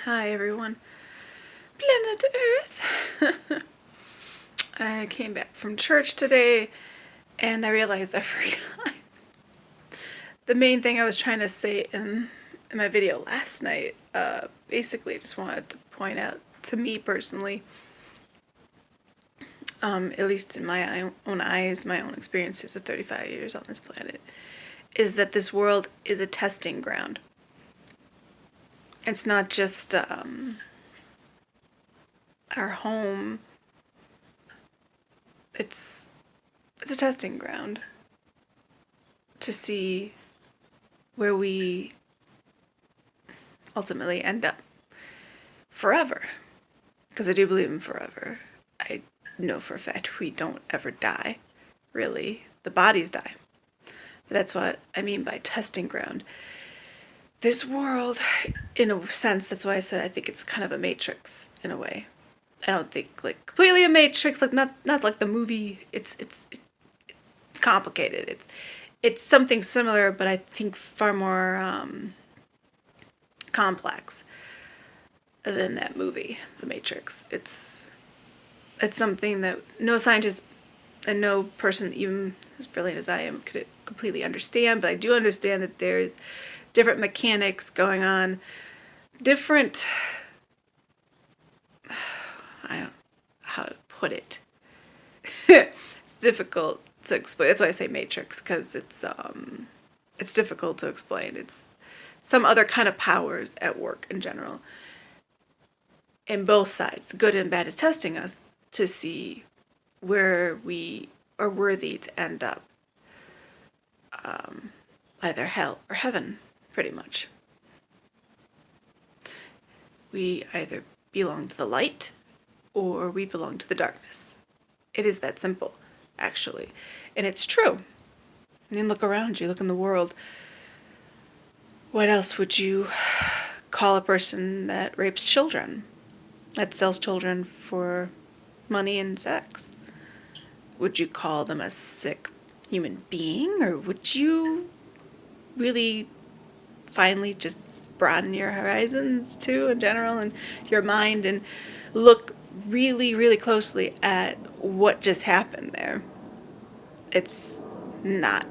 Hi everyone. Planet Earth. I came back from church today and I realized I forgot the main thing I was trying to say in my video last night. Basically, I just wanted to point out to me personally, at least in my own eyes, my own experiences of 35 years on this planet, is that this world is a testing ground. It's not just our home. It's a testing ground to see where we ultimately end up forever. Because I do believe in forever. I know for a fact we don't ever die, really. The bodies die. But that's what I mean by testing ground. This world, in a sense, that's why I said I think it's kind of a matrix in a way. I don't think like completely a matrix, like not like the movie. It's complicated. It's something similar, but I think far more complex than that movie, The Matrix. It's something that no scientist and no person, even as brilliant as I am, could completely understand. But I do understand that there's different mechanics going on, different. I don't know how to put it. It's difficult to explain. That's why I say matrix, because it's difficult to explain. It's some other kind of powers at work in general. And both sides, good and bad, is testing us to see where we are worthy to end up. Either hell or heaven, pretty much. We either belong to the light or we belong to the darkness. It is that simple, actually. And it's true. I mean, look around you, look in the world. What else would you call a person that rapes children, that sells children for money and sex? Would you call them a sick human being, or would you really finally just broaden your horizons too in general and your mind and look really, really closely at what just happened there? It's not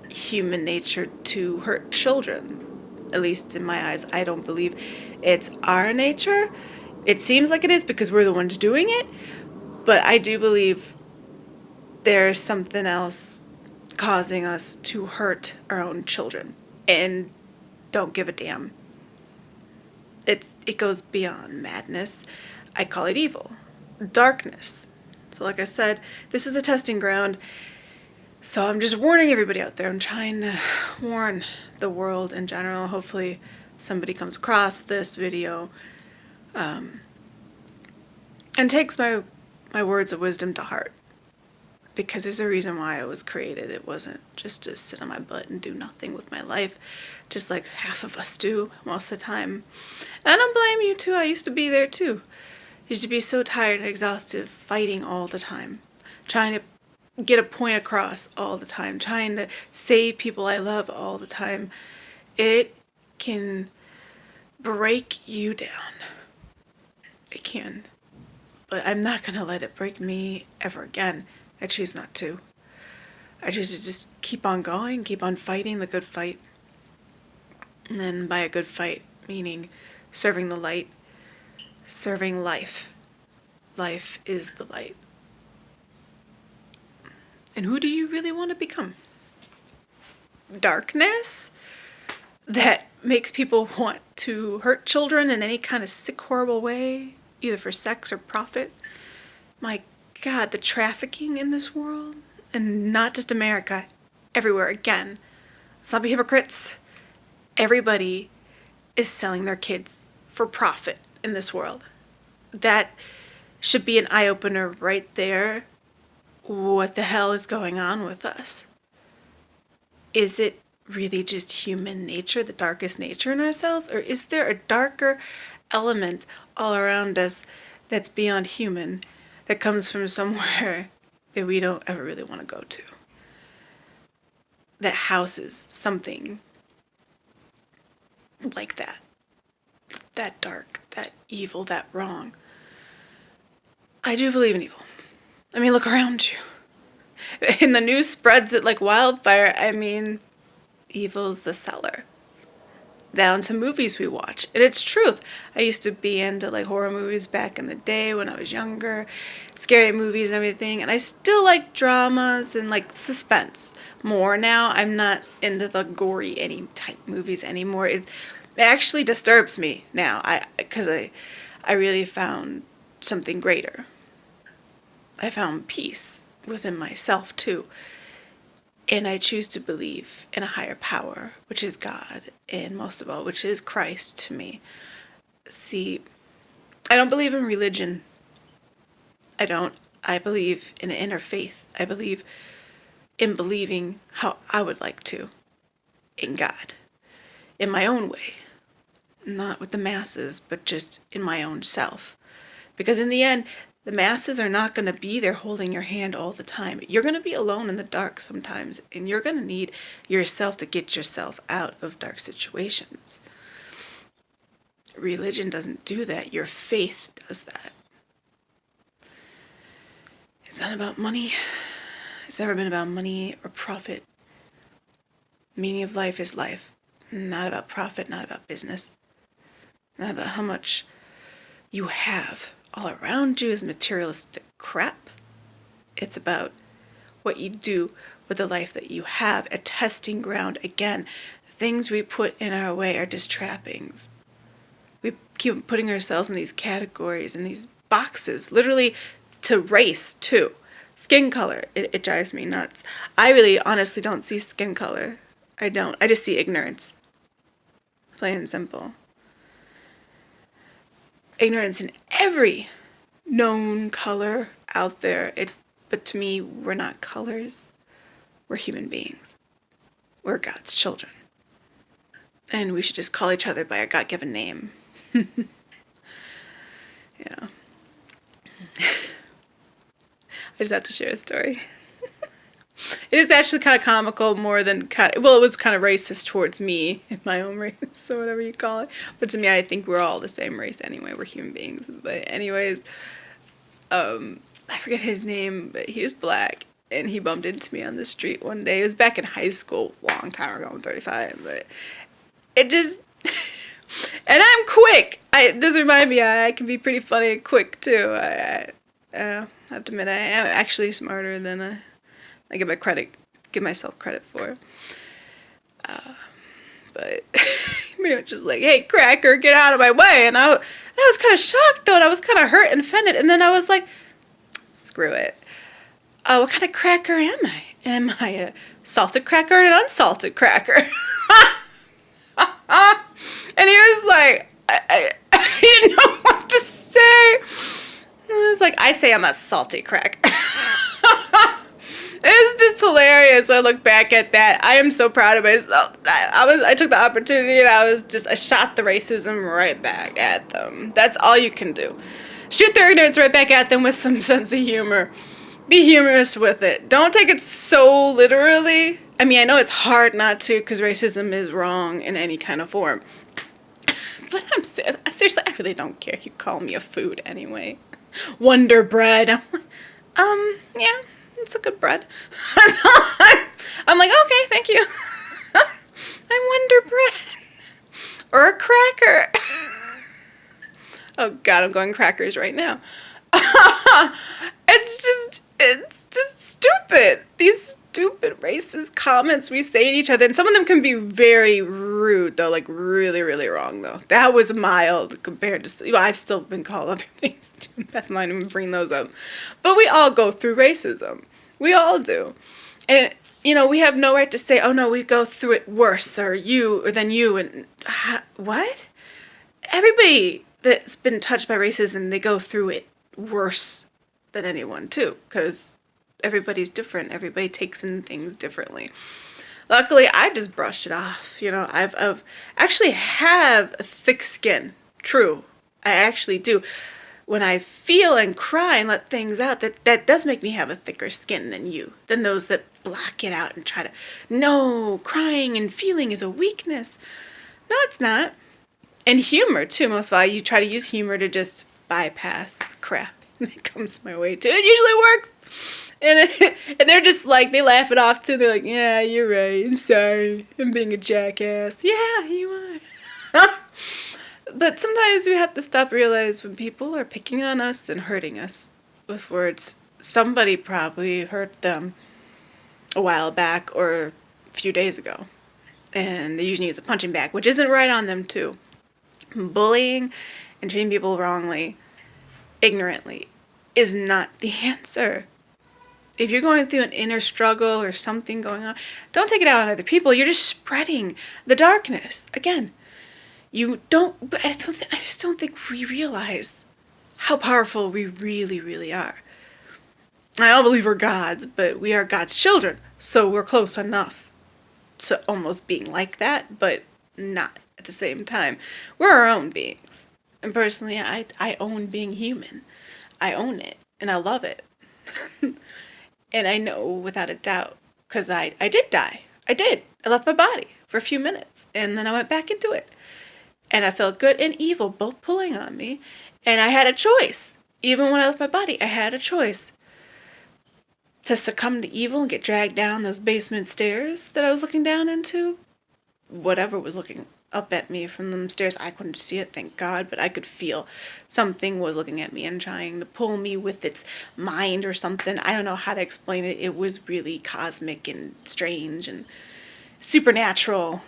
human nature to hurt children. At least in my eyes, I don't believe it's our nature. It seems like it is because we're the ones doing it, but I do believe there's something else causing us to hurt our own children and don't give a damn. It goes beyond madness. I call it evil, darkness. So like I said, this is a testing ground. So I'm just warning everybody out there. I'm trying to warn the world in general. Hopefully somebody comes across this video and takes my words of wisdom to heart. Because there's a reason why I was created. It wasn't just to sit on my butt and do nothing with my life, just like half of us do most of the time. And I don't blame you too. I used to be there too. I used to be so tired and exhausted, fighting all the time, trying to get a point across all the time, trying to save people I love all the time. It can break you down. It can. But I'm not going to let it break me ever again. I choose not to. I choose to just keep on going, keep on fighting the good fight. And then by a good fight, meaning serving the light, serving life. Life is the light. And who do you really want to become? Darkness that makes people want to hurt children in any kind of sick, horrible way, either for sex or profit. My God, the trafficking in this world, and not just America, everywhere. Again, let's not be hypocrites. Everybody is selling their kids for profit in this world. That should be an eye-opener right there. What the hell is going on with us? Is it really just human nature, the darkest nature in ourselves? Or is there a darker element all around us that's beyond human, that comes from somewhere that we don't ever really want to go to? That houses something like that that dark, that evil, that wrong. I do believe in evil. I mean, look around you. And the news spreads it like wildfire. I mean, evil's the seller. Down to movies we watch. And it's truth. I used to be into like horror movies back in the day when I was younger, scary movies and everything. And I still like dramas and like suspense more now. I'm not into the gory any type movies anymore. It actually disturbs me now. Because I really found something greater. I found peace within myself too. And I choose to believe in a higher power, which is God, and most of all, which is Christ to me. See, I don't believe in religion. I don't. I believe in an inner faith. I believe in believing how I would like to, in God, in my own way. Not with the masses, but just in my own self. Because in the end, the masses are not going to be there holding your hand all the time. You're going to be alone in the dark sometimes, and you're going to need yourself to get yourself out of dark situations. Religion doesn't do that. Your faith does that. It's not about money. It's never been about money or profit. The meaning of life is life. Not about profit, not about business. Not about how much you have. All around you is materialistic crap. It's about what you do with the life that you have, a testing ground. Again, things we put in our way are just trappings. We keep putting ourselves in these categories, in these boxes, literally to race too. Skin color, it drives me nuts. I really honestly don't see skin color. I don't. I just see ignorance. Plain and simple. Ignorance in every known color out there. But to me, we're not colors. We're human beings. We're God's children. And we should just call each other by our God-given name. Yeah. I just have to share a story. It is actually kind of comical more than it was kind of racist towards me in my own race or whatever you call it. But to me, I think we're all the same race anyway. We're human beings. But anyways, I forget his name, but he was black. And he bumped into me on the street one day. It was back in high school, long time ago. I'm 35. But it just... and I'm quick. It does remind me I can be pretty funny and quick, too. I have to admit, I am actually smarter than I give myself credit for. But pretty much just like, hey, cracker, get out of my way. And I was kind of shocked, though, and I was kind of hurt and offended. And then I was like, screw it. What kind of cracker am I? Am I a salted cracker or an unsalted cracker? And he was like, I didn't know what to say. I was like, I say I'm a salty cracker. It's just hilarious. I look back at that. I am so proud of myself. I took the opportunity and I shot the racism right back at them. That's all you can do. Shoot their ignorance right back at them with some sense of humor. Be humorous with it. Don't take it so literally. I mean, I know it's hard not to because racism is wrong in any kind of form. But seriously, I really don't care. You call me a food anyway. Wonder bread. I'm like, yeah. It's a good bread. I'm like, okay, thank you. I'm Wonder Bread. Or a cracker. Oh, God, I'm going crackers right now. It's just stupid. These stupid racist comments we say to each other. And some of them can be very rude, though, like really, really wrong, though. That was mild compared to... I've still been called other things, too. That's not even bring those up. But we all go through racism. We all do. And, we have no right to say, oh, no, we go through it worse or than you. And what? Everybody that's been touched by racism, they go through it worse than anyone, too. Because everybody's different. Everybody takes in things differently. Luckily, I just brushed it off. I've actually have a thick skin. True. I actually do. When I feel and cry and let things out, that does make me have a thicker skin than those that block it out and no, crying and feeling is a weakness. No, it's not. And humor, too, most of all. You try to use humor to just bypass crap that comes my way, too. It usually works. And they're just like, they laugh it off, too. They're like, yeah, you're right. I'm sorry. I'm being a jackass. Yeah, you are. But sometimes we have to stop realize when people are picking on us and hurting us with words, somebody probably hurt them a while back or a few days ago. And they usually use a punching bag, which isn't right on them, too. Bullying and treating people wrongly, ignorantly, is not the answer. If you're going through an inner struggle or something going on, don't take it out on other people. You're just spreading the darkness. Again, I just don't think we realize how powerful we really, really are. I don't believe we're gods, but we are God's children, so we're close enough to almost being like that, but not at the same time. We're our own beings. And personally, I own being human. I own it, and I love it. And I know without a doubt, because I did die. I did. I left my body for a few minutes, and then I went back into it. And I felt good and evil both pulling on me, and I had a choice. Even when I left my body, I had a choice to succumb to evil and get dragged down those basement stairs that I was looking down into. Whatever was looking up at me from them stairs, I couldn't see it, thank God, but I could feel something was looking at me and trying to pull me with its mind or something. I don't know how to explain it. It was really cosmic and strange and supernatural,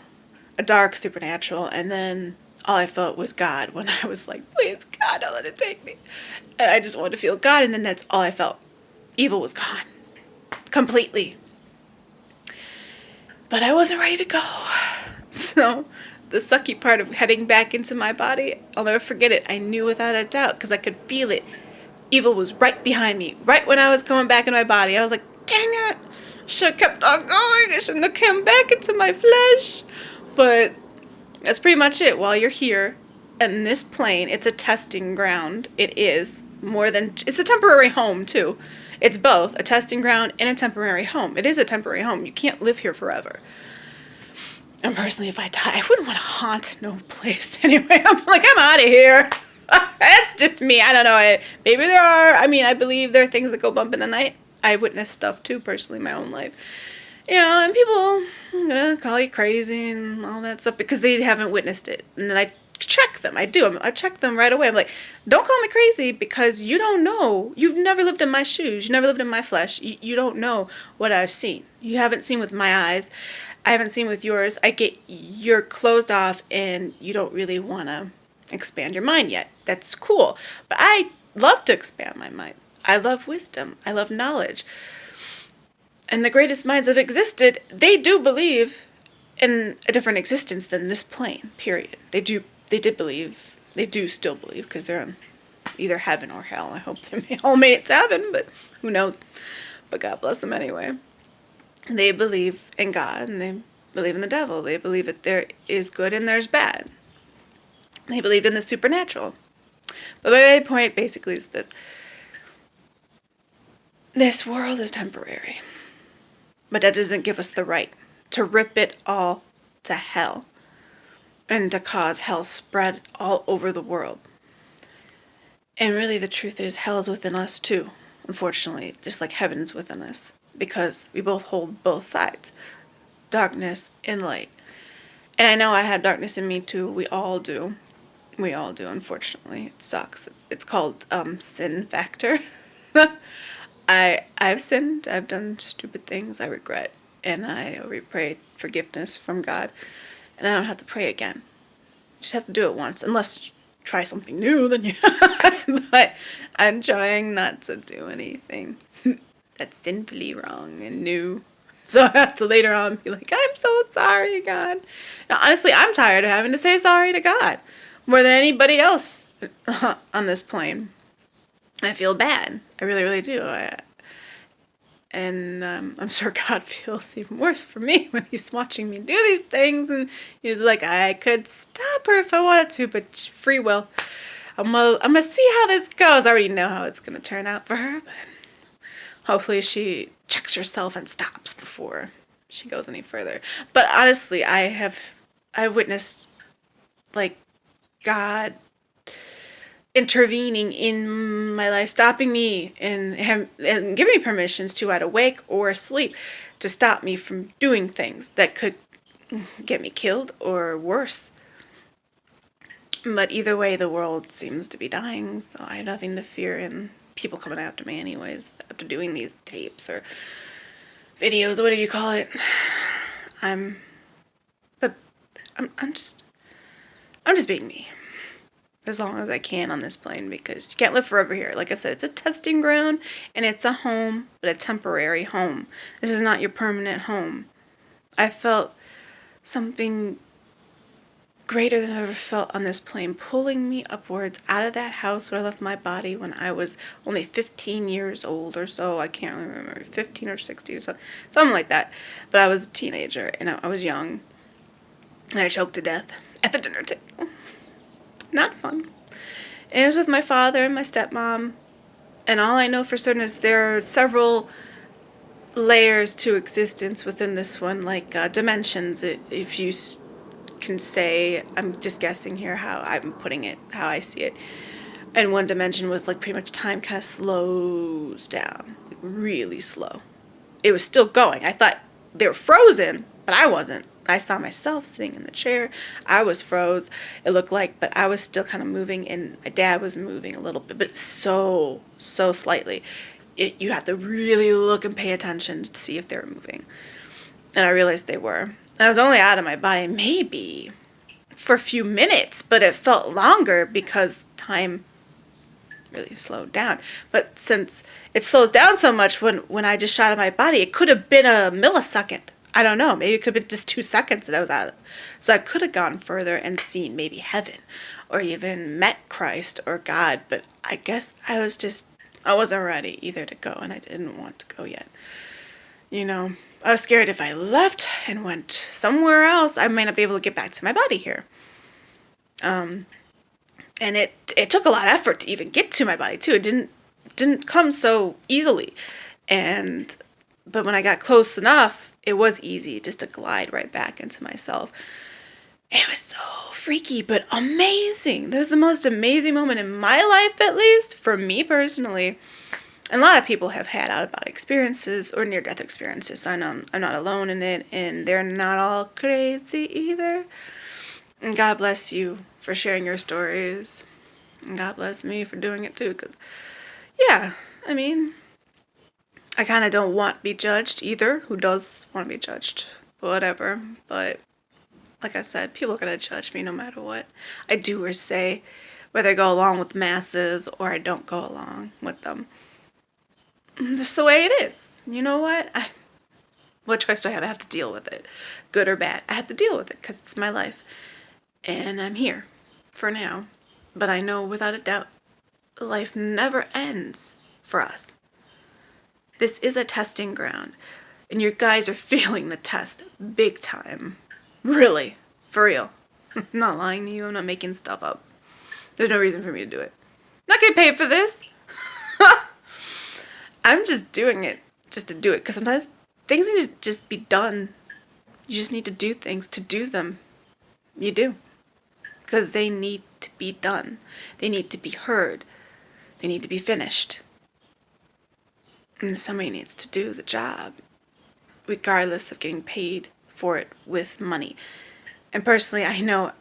a dark supernatural. And then all I felt was God when I was like, please, God, don't let it take me. And I just wanted to feel God, and then that's all I felt. Evil was gone. Completely. But I wasn't ready to go. So the sucky part of heading back into my body, I'll never forget it. I knew without a doubt because I could feel it. Evil was right behind me, right when I was coming back into my body. I was like, dang it. Should have kept on going. I shouldn't have come back into my flesh. But that's pretty much it. While you're here in this plane, it's a testing ground. It is more than, it's a temporary home too. It's both a testing ground and a temporary home. It is a temporary home. You can't live here forever. And personally, if I die, I wouldn't want to haunt no place anyway. I'm like, I'm out of here. That's just me. I don't know. Maybe there are. I mean, I believe there are things that go bump in the night. I witnessed stuff too, personally, in my own life. You know, and people are going to call you crazy and all that stuff because they haven't witnessed it. And then I check them. I do. I check them right away. I'm like, don't call me crazy because you don't know. You've never lived in my shoes. You never lived in my flesh. You don't know what I've seen. You haven't seen with my eyes. I haven't seen with yours. You're closed off and you don't really want to expand your mind yet. That's cool. But I love to expand my mind. I love wisdom. I love knowledge. And the greatest minds that existed, they do believe in a different existence than this plane, period. They did believe, they do still believe, because they're in either heaven or hell. I hope they all made it to heaven, but who knows. But God bless them anyway. They believe in God, and they believe in the devil. They believe that there is good and there's bad. They believed in the supernatural. But my point basically is this. This world is temporary. But that doesn't give us the right to rip it all to hell and to cause hell spread all over the world. And really the truth is hell is within us too, unfortunately, just like heaven's within us, because we both hold both sides, darkness and light. And I know I have darkness in me too. We all do. We all do, unfortunately. It sucks. It's called sin factor. I've sinned. I've done stupid things I regret. And I prayed forgiveness from God. And I don't have to pray again. Just have to do it once. Unless you try something new, then you... But I'm trying not to do anything that's sinfully wrong and new. So I have to later on be like, I'm so sorry, God. Now, honestly, I'm tired of having to say sorry to God. More than anybody else on this plane. I feel bad. I really, really do. I'm sure God feels even worse for me when he's watching me do these things. And he's like, I could stop her if I wanted to, but free will. I'm gonna see how this goes. I already know how it's going to turn out for her. But hopefully she checks herself and stops before she goes any further. But honestly, I've witnessed, like, God intervening in my life, stopping me and giving me permissions to either wake or asleep to stop me from doing things that could get me killed or worse. But either way, the world seems to be dying, so I have nothing to fear in people coming after me anyways, after doing these tapes or videos, whatever you call it. I'm but I'm just being me as long as I can on this plane, because you can't live forever here. Like I said, it's a testing ground and it's a home, but a temporary home. This is not your permanent home. I felt something greater than I've ever felt on this plane, pulling me upwards out of that house where I left my body when I was only 15 years old or so. I can't really remember, 15 or 16 or something like that. But I was a teenager and I was young, and I choked to death at the dinner table. Not fun. And it was with my father and my stepmom, and all I know for certain is there are several layers to existence within this one, like dimensions, if you can say. I'm just guessing here how I'm putting it, how I see it. And one dimension was like pretty much time kind of slows down, like really slow. It was still going. I thought they were frozen, but I wasn't. I saw myself sitting in the chair. I was froze, it looked like, but I was still kind of moving, and my dad was moving a little bit, but so slightly. You have to really look and pay attention to see if they were moving. And I realized they were. I was only out of my body maybe for a few minutes, but it felt longer because time really slowed down. But since it slows down so much when I just shot out of my body, it could have been a millisecond. I don't know. Maybe it could have been just 2 seconds that I was out of it. So I could have gone further and seen maybe heaven or even met Christ or God. But I guess I wasn't ready either to go, and I didn't want to go yet. I was scared if I left and went somewhere else, I might not be able to get back to my body here. And it took a lot of effort to even get to my body too. It didn't come so easily. But when I got close enough, it was easy just to glide right back into myself. It was so freaky, but amazing. That was the most amazing moment in my life, at least, for me personally. And a lot of people have had out-of-body experiences or near-death experiences, so I know I'm not alone in it, and they're not all crazy either. And God bless you for sharing your stories. And God bless me for doing it too, because, yeah, I mean, I kind of don't want to be judged either. Who does want to be judged? Whatever. But like I said, people are going to judge me no matter what I do or say, whether I go along with masses or I don't go along with them. Just the way it is. You know what? What choice do I have? I have to deal with it. Good or bad. I have to deal with it because it's my life. And I'm here for now. But I know without a doubt, life never ends for us. This is a testing ground. And you guys are failing the test big time. Really. For real. I'm not lying to you. I'm not making stuff up. There's no reason for me to do it. I'm not getting paid for this. I'm just doing it just to do it. Because sometimes things need to just be done. You just need to do things to do them. You do. Because they need to be done. They need to be heard. They need to be finished. And somebody needs to do the job, regardless of getting paid for it with money. And personally, I know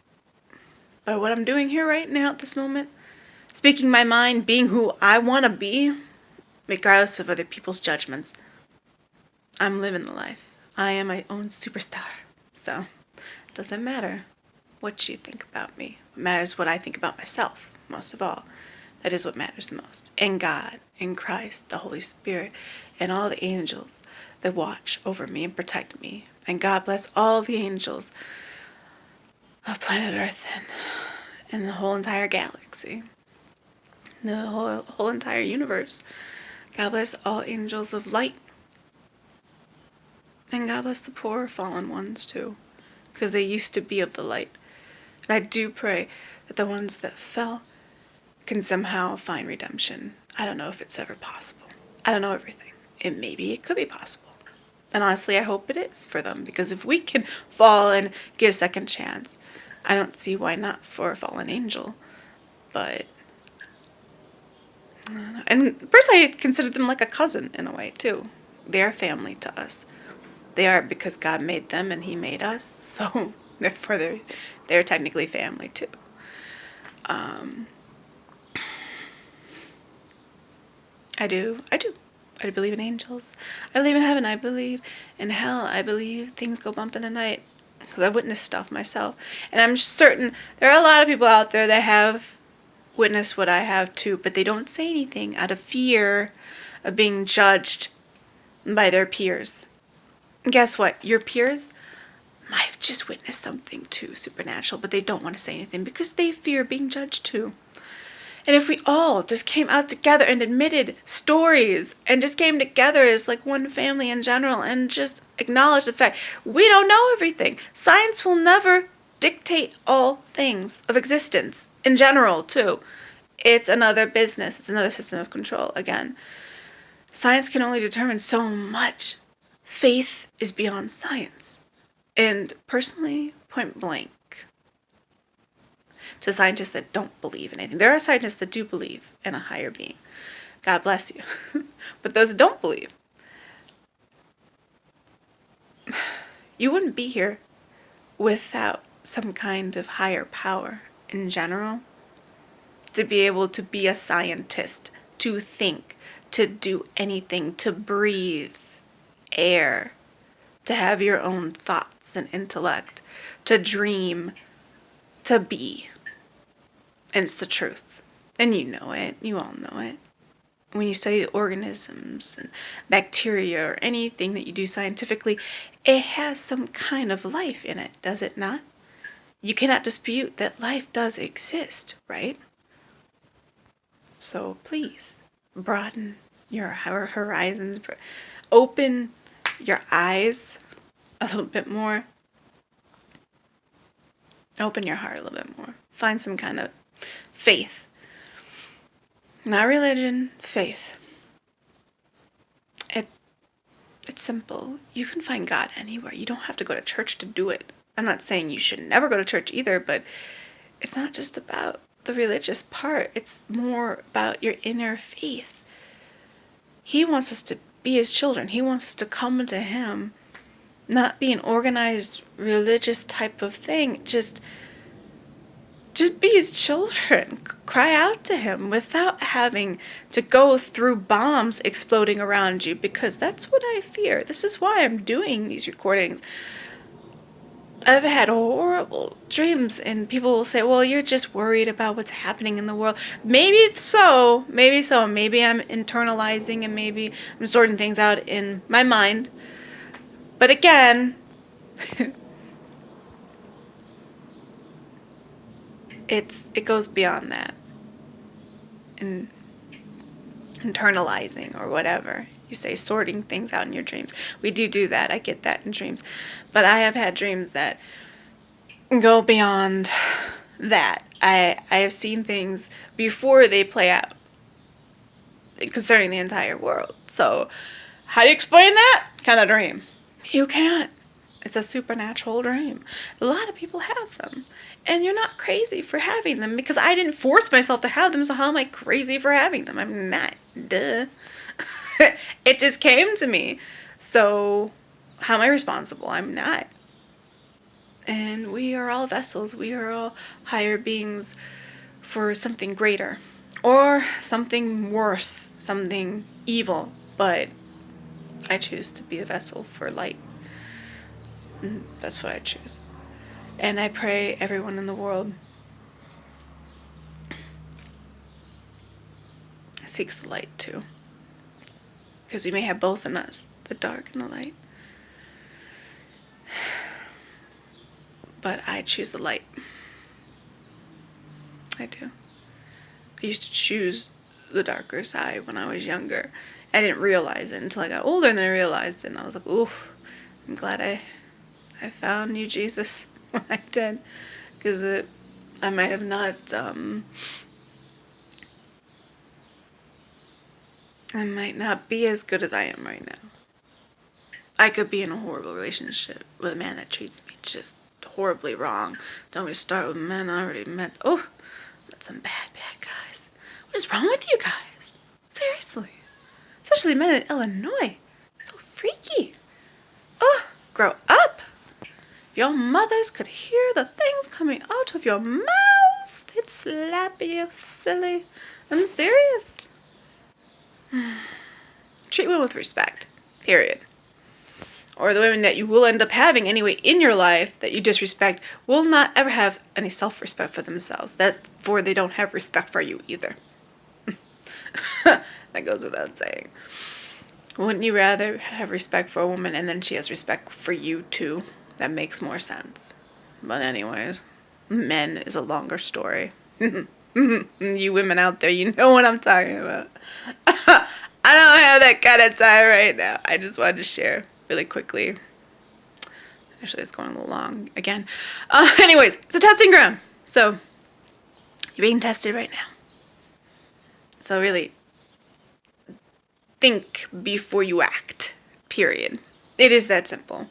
by what I'm doing here right now at this moment, speaking my mind, being who I want to be, regardless of other people's judgments, I'm living the life. I am my own superstar. So it doesn't matter what you think about me. What matters is what I think about myself, most of all. That is what matters the most. And God, and Christ, the Holy Spirit, and all the angels that watch over me and protect me. And God bless all the angels of planet Earth and the whole entire galaxy. The whole entire universe. God bless all angels of light. And God bless the poor fallen ones too. Because they used to be of the light. And I do pray that the ones that fell can somehow find redemption. I don't know if it's ever possible. I don't know everything. Maybe it could be possible. And honestly, I hope it is for them. Because if we can fall and get a second chance, I don't see why not for a fallen angel, but I don't know. And personally, I consider them like a cousin in a way too. They are family to us. They are because God made them and He made us, so therefore they're technically family too. I do. I do believe in angels. I believe in heaven. I believe in hell. I believe things go bump in the night because I've witnessed stuff myself, and I'm certain there are a lot of people out there that have witnessed what I have too, but they don't say anything out of fear of being judged by their peers. And guess what? Your peers might have just witnessed something too supernatural, but they don't want to say anything because they fear being judged too. And if we all just came out together and admitted stories and just came together as like one family in general and just acknowledged the fact we don't know everything. Science will never dictate all things of existence in general too. It's another business. It's another system of control again. Science can only determine so much. Faith is beyond science. And personally, point blank, to scientists that don't believe in anything. There are scientists that do believe in a higher being. God bless you. But those that don't believe, you wouldn't be here without some kind of higher power in general. To be able to be a scientist, to think, to do anything, to breathe air, to have your own thoughts and intellect, to dream, to be. And it's the truth. And you know it. You all know it. When you study the organisms and bacteria or anything that you do scientifically, it has some kind of life in it, does it not? You cannot dispute that life does exist, right? So please, broaden your horizons, open your eyes a little bit more. Open your heart a little bit more. Find some kind of faith. Not religion, faith. It's simple. You can find God anywhere. You don't have to go to church to do it. I'm not saying you should never go to church either, but it's not just about the religious part. It's more about your inner faith. He wants us to be His children. He wants us to come to Him, not be an organized religious type of thing. Just be His children. Cry out to Him without having to go through bombs exploding around you, because that's what I fear. This is why I'm doing these recordings. I've had horrible dreams, and people will say, well, you're just worried about what's happening in the world. Maybe so. Maybe I'm internalizing, and maybe I'm sorting things out in my mind. But again, it goes beyond that. And internalizing or whatever. You say sorting things out in your dreams. We do that. I get that in dreams. But I have had dreams that go beyond that. I have seen things before they play out concerning the entire world. So how do you explain that kind of dream? You can't. It's a supernatural dream. A lot of people have them. And you're not crazy for having them, because I didn't force myself to have them, so how am I crazy for having them? I'm not. Duh. It just came to me. So how am I responsible? I'm not. And we are all vessels. We are all higher beings for something greater. Or something worse. Something evil. But I choose to be a vessel for light. That's what I choose. And I pray everyone in the world seeks the light too. Because we may have both in us, the dark and the light. But I choose the light. I do. I used to choose the darker side when I was younger. I didn't realize it until I got older, and then I realized it, and I was like, ooh, I'm glad I found you, Jesus, when I did. Because I might have not, I might not be as good as I am right now. I could be in a horrible relationship with a man that treats me just horribly wrong. Don't we start with men? I already met. Oh, met some bad guys. What is wrong with you guys? Seriously. Especially men in Illinois. So freaky. Oh, grow up. If your mothers could hear the things coming out of your mouths, they'd slap you, silly. I'm serious. Treat women with respect. Period. Or the women that you will end up having anyway in your life that you disrespect will not ever have any self-respect for themselves. Therefore, they don't have respect for you either. That goes without saying. Wouldn't you rather have respect for a woman and then she has respect for you too? That makes more sense. But anyways, men is a longer story. You women out there, you know what I'm talking about. I don't have that kind of time right now. I just wanted to share really quickly. Actually, it's going a little long again. Anyways, it's a testing ground. So, you're being tested right now. So really, think before you act. Period. It is that simple.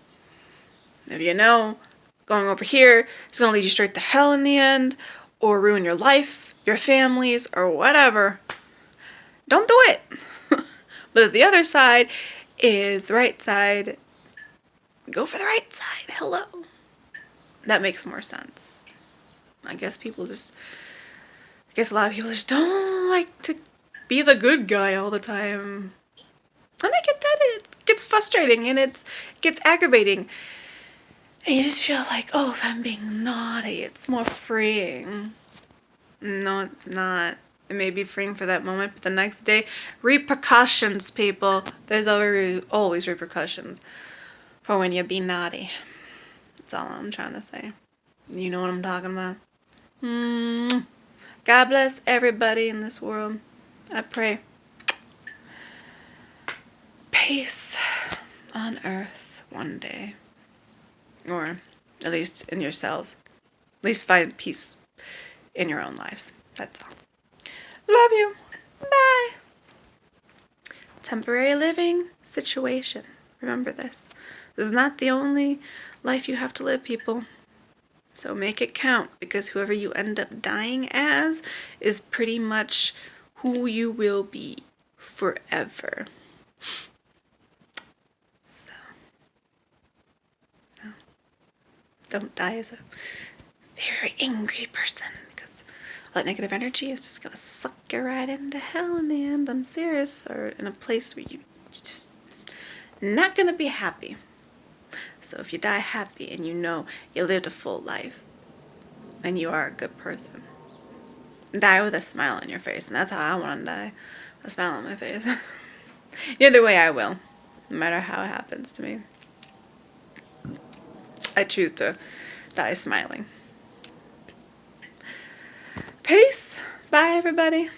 If you know going over here is going to lead you straight to hell in the end, or ruin your life, your families, or whatever, don't do it. But if the other side is the right side, go for the right side. Hello. That makes more sense. I guess a lot of people just don't like to be the good guy all the time. And I get that. It gets frustrating and it gets aggravating. And you just feel like, oh, if I'm being naughty, it's more freeing. No, it's not. It may be freeing for that moment, but the next day, repercussions, people. There's always repercussions for when you be naughty. That's all I'm trying to say. You know what I'm talking about? God bless everybody in this world. I pray. Peace on earth one day. Or at least in yourselves. At least find peace in your own lives. That's all. Love you. Bye. Temporary living situation. Remember this. This is not the only life you have to live, people. So make it count, because whoever you end up dying as is pretty much who you will be forever. So, no. Don't die as a very angry person, because all that negative energy is just going to suck you right into hell in the end. I'm serious. Or in a place where you're just not going to be happy. So if you die happy and you know you lived a full life and you are a good person, die with a smile on your face. And that's how I want to die. A smile on my face. Either way, I will. No matter how it happens to me. I choose to die smiling. Peace. Bye, everybody.